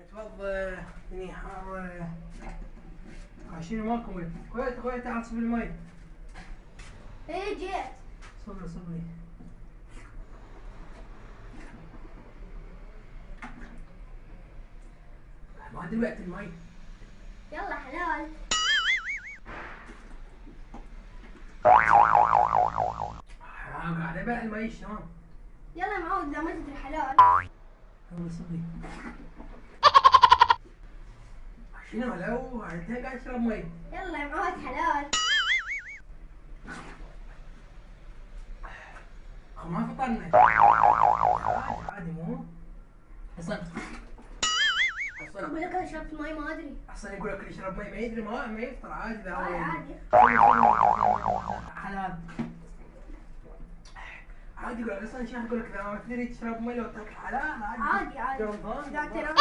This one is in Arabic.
اتفضل هني حار عشان ماكو مي. خويا تعال صب المي. ايه جيت. صبري. ما دلوقتي المي. يلا حلال. قاعد ابيع المي شلون؟ يلا معود لا ما تدري حلال. يلا صبري. شنو لو انت قاعد تشرب مي؟ يلا يا معود حلال. ما فطرنا. عادي مو؟ اصلا اقول لك انا شربت مي ما ادري. اصلا يقول لك اللي يشرب مي ما يدري ما يفطر عادي ذا عادي. حلال. عادي يقول لك اصلا شيخ يقول لك اذا ما تدري تشرب مي لو تاكل حلال عادي. قرنطان. ذا ترى